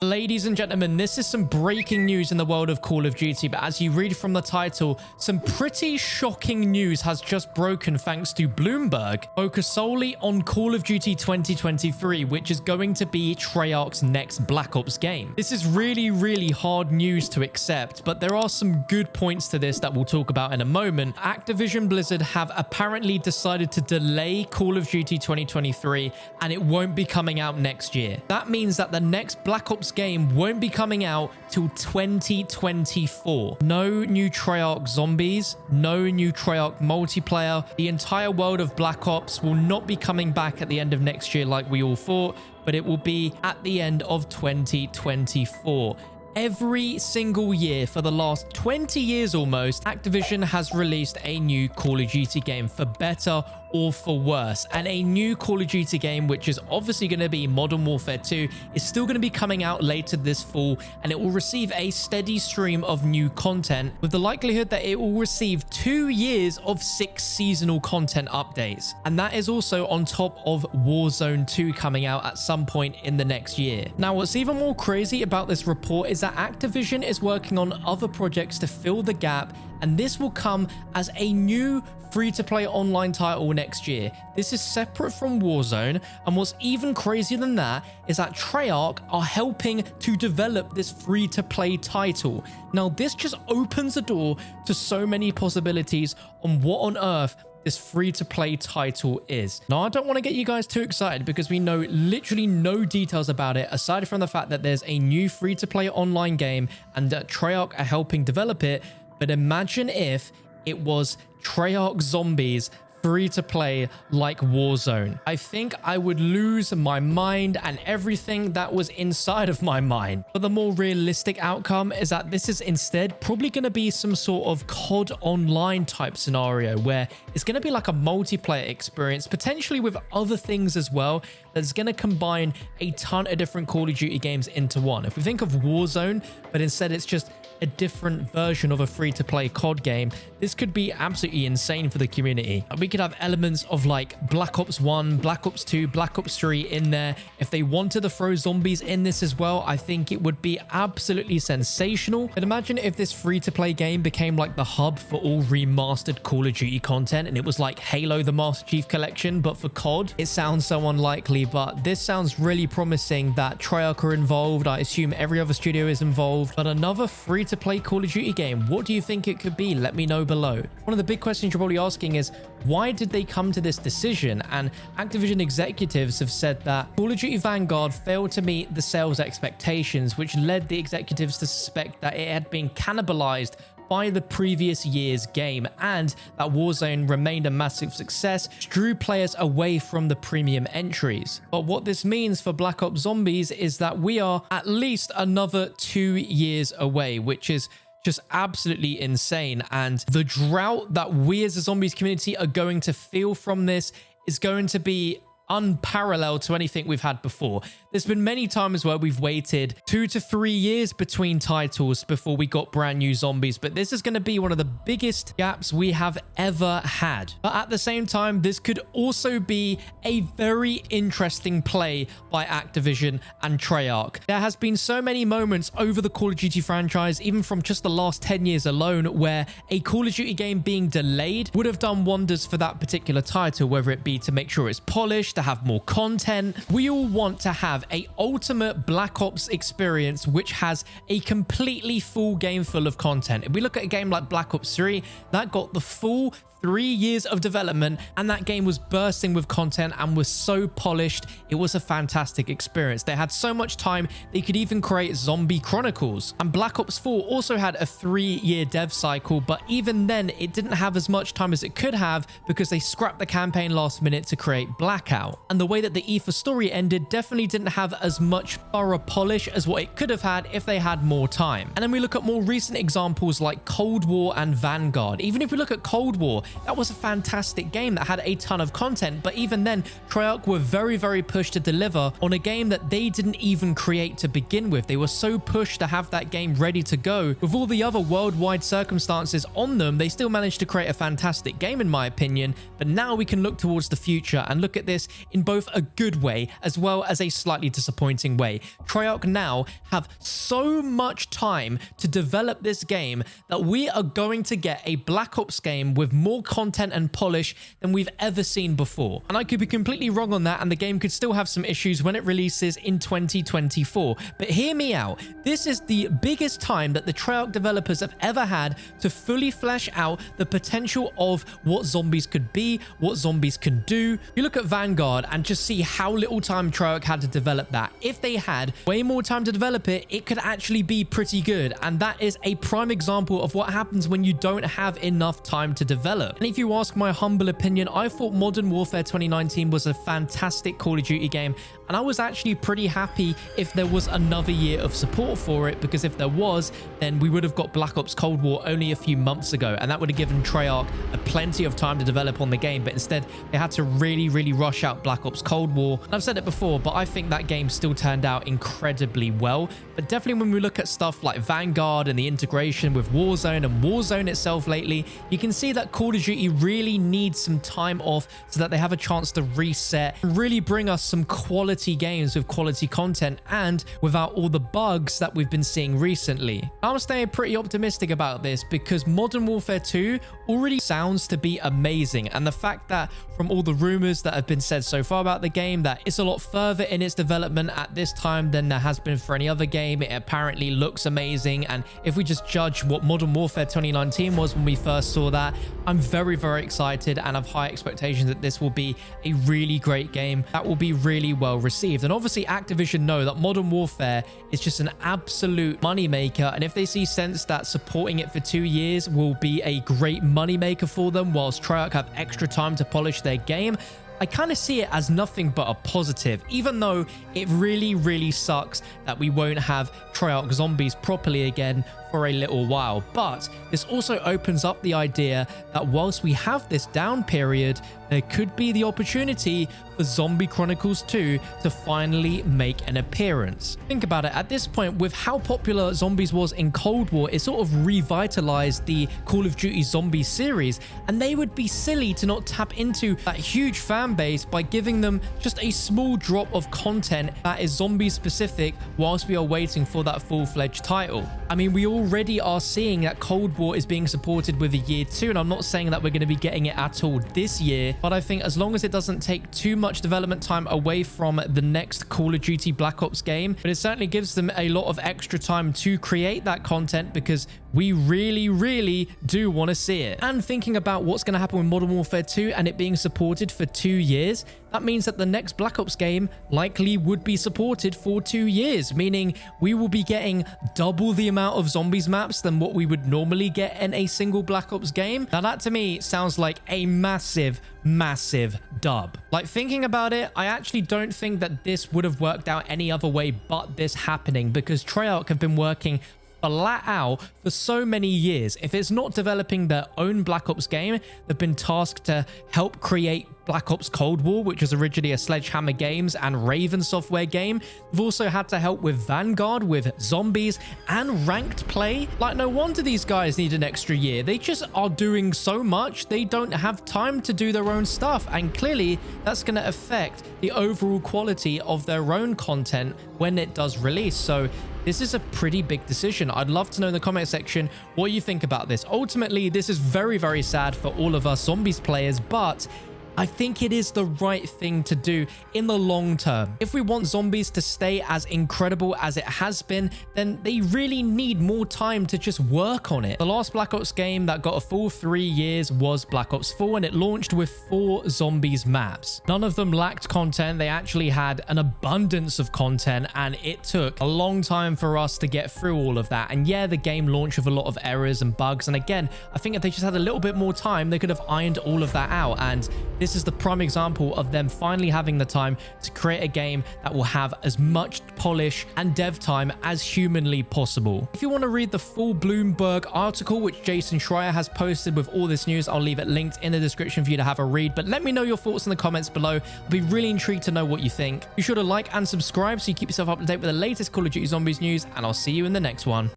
Ladies and gentlemen, this is some breaking news in the world of Call of Duty, but as you read from the title, some pretty shocking news has just broken thanks to Bloomberg, focused solely on Call of Duty 2023, which is going to be Treyarch's next Black Ops game. This is really hard news to accept, but there are some good points to this that we'll talk about in a moment. Activision Blizzard have apparently decided to delay Call of Duty 2023, and it won't be coming out next year. That means that the next Black Ops game won't be coming out till 2024. No new Treyarch zombies, no new Treyarch multiplayer. The entire world of Black Ops will not be coming back at the end of next year like we all thought, but it will be at the end of 2024. Every single year for the last 20 years almost, Activision has released a new Call of Duty game, for better or for worse. And a new Call of Duty game, which is obviously going to be Modern Warfare 2, is still going to be coming out later this fall, and it will receive a steady stream of new content, with the likelihood that it will receive 2 years of 6 seasonal content updates. And that is also on top of Warzone 2 coming out at some point in the next year. Now, what's even more crazy about this report is that Activision is working on other projects to fill the gap, and this will come as a new free-to-play online title next year. This is separate from Warzone, and what's even crazier than that is that Treyarch are helping to develop this free-to-play title. Now, this just opens the door to so many possibilities on what on earth this free-to-play title is. Now, I don't want to get you guys too excited because we know literally no details about it aside from the fact that there's a new free-to-play online game and that Treyarch are helping develop it. But imagine if it was Treyarch zombies free to play like Warzone. I think I would lose my mind and everything that was inside of my mind. But the more realistic outcome is that this is instead probably going to be some sort of COD online type scenario where it's going to be like a multiplayer experience, potentially with other things as well, that's going to combine a ton of different Call of Duty games into one. If we think of Warzone, but instead it's just a different version of a free-to-play COD game, this could be absolutely insane for the community. We could have elements of like Black Ops 1, Black Ops 2, Black Ops 3 in there. If they wanted to throw zombies in this as well, I think it would be absolutely sensational. But imagine if this free-to-play game became like the hub for all remastered Call of Duty content, and it was like Halo the Master Chief Collection, but for COD. It sounds so unlikely, but this sounds really promising that Treyarch are involved. I assume every other studio is involved, but another free-to-play Call of Duty game, what do you think it could be? Let me know below. One of the big questions you're probably asking is, why did they come to this decision? And Activision executives have said that Call of Duty Vanguard failed to meet the sales expectations, which led the executives to suspect that it had been cannibalized by the previous year's game, and that Warzone remained a massive success, drew players away from the premium entries. But what this means for Black Ops Zombies is that we are at least another 2 years away, which is just absolutely insane. And the drought that we as a zombies community are going to feel from this is going to be unparalleled to anything we've had before. There's been many times where we've waited 2 to 3 years between titles before we got brand new zombies, but this is going to be one of the biggest gaps we have ever had. But at the same time, this could also be a very interesting play by Activision and Treyarch. There has been so many moments over the Call of Duty franchise, even from just the last 10 years alone, where a Call of Duty game being delayed would have done wonders for that particular title, whether it be to make sure it's polished, to have more content. We all want to have a ultimate Black Ops experience which has a completely full game full of content. If we look at a game like Black Ops 3, that got the full 3 years of development, and that game was bursting with content and was so polished. It was a fantastic experience. They had so much time they could even create Zombie Chronicles. And Black Ops 4 also had a 3-year dev cycle, but even then it didn't have as much time as it could have because they scrapped the campaign last minute to create Blackout. And the way that the Ether story ended definitely didn't have as much thorough polish as what it could have had if they had more time. And then we look at more recent examples like Cold War and Vanguard. Even if we look at Cold War, that was a fantastic game that had a ton of content, but even then, Treyarch were very pushed to deliver on a game that they didn't even create to begin with. They were so pushed to have that game ready to go. With all the other worldwide circumstances on them, they still managed to create a fantastic game in my opinion, but now we can look towards the future and look at this in both a good way as well as a slightly disappointing way. Treyarch now have so much time to develop this game that we are going to get a Black Ops game with more content and polish than we've ever seen before. And I could be completely wrong on that, and the game could still have some issues when it releases in 2024. But hear me out. This is the biggest time that the Treyarch developers have ever had to fully flesh out the potential of what zombies could be, what zombies can do. You look at Vanguard and just see how little time Treyarch had to develop that. If they had way more time to develop it, it could actually be pretty good. And that is a prime example of what happens when you don't have enough time to develop. And if you ask my humble opinion, I thought Modern Warfare 2019 was a fantastic Call of Duty game, and I was actually pretty happy if there was another year of support for it, because if there was, then we would have got Black Ops Cold War only a few months ago, and that would have given Treyarch plenty of time to develop on the game. But instead, they had to really rush out Black Ops Cold War. And I've said it before, but I think that game still turned out incredibly well. But definitely when we look at stuff like Vanguard and the integration with Warzone and Warzone itself lately, you can see that Call of Duty really needs some time off so that they have a chance to reset and really bring us some quality games with quality content and without all the bugs that we've been seeing recently. I'm staying pretty optimistic about this because Modern Warfare 2 already sounds to be amazing, and the fact that from all the rumors that have been said so far about the game that it's a lot further in its development at this time than there has been for any other game, it apparently looks amazing. And if we just judge what Modern Warfare 2019 was when we first saw that, I'm very excited and have high expectations that this will be a really great game that will be really well received. And obviously Activision know that Modern Warfare is just an absolute moneymaker, and if they see sense that supporting it for 2 years will be a great moneymaker for them whilst Treyarch have extra time to polish their game, I kind of see it as nothing but a positive, even though it really sucks that we won't have Treyarch zombies properly again for a little while. But this also opens up the idea that whilst we have this down period, there could be the opportunity for Zombie Chronicles 2 to finally make an appearance. Think about it, at this point, with how popular Zombies was in Cold War, it sort of revitalized the Call of Duty Zombie series, and they would be silly to not tap into that huge fan base by giving them just a small drop of content that is zombie specific whilst we are waiting for that full-fledged title. I mean, we already are seeing that Cold War is being supported with a year 2, and I'm not saying that we're going to be getting it at all this year, but I think as long as it doesn't take too much development time away from the next Call of Duty Black Ops game, but it certainly gives them a lot of extra time to create that content because we really do want to see it. And thinking about what's going to happen with Modern Warfare 2 and it being supported for 2 years, that means that the next Black Ops game likely would be supported for 2 years, meaning we will be getting double the amount of zombies maps than what we would normally get in a single Black Ops game. Now that to me sounds like a massive dub. Like, thinking about it, I actually don't think that this would have worked out any other way but this happening, because Treyarch have been working flat out for so many years. If it's not developing their own Black Ops game, they've been tasked to help create Black Ops Cold War, which was originally a Sledgehammer Games and Raven Software game. They've also had to help with Vanguard, with zombies, and ranked play. Like, no wonder these guys need an extra year. They just are doing so much, they don't have time to do their own stuff, and clearly that's going to affect the overall quality of their own content when it does release. So this is a pretty big decision. I'd love to know in the comment section what you think about this. Ultimately, this is very sad for all of us zombies players, but I think it is the right thing to do in the long term. If we want zombies to stay as incredible as it has been, then they really need more time to just work on it. The last Black Ops game that got a full 3 years was Black Ops 4, and it launched with 4 zombies maps. None of them lacked content. They actually had an abundance of content, and it took a long time for us to get through all of that. And yeah, the game launched with a lot of errors and bugs. And again, I think if they just had a little bit more time, they could have ironed all of that out. And this is the prime example of them finally having the time to create a game that will have as much polish and dev time as humanly possible. If you want to read the full Bloomberg article, which Jason Schreier has posted with all this news, I'll leave it linked in the description for you to have a read. But let me know your thoughts in the comments below. I'll be really intrigued to know what you think. Be sure to like and subscribe so you keep yourself up to date with the latest Call of Duty Zombies news, and I'll see you in the next one.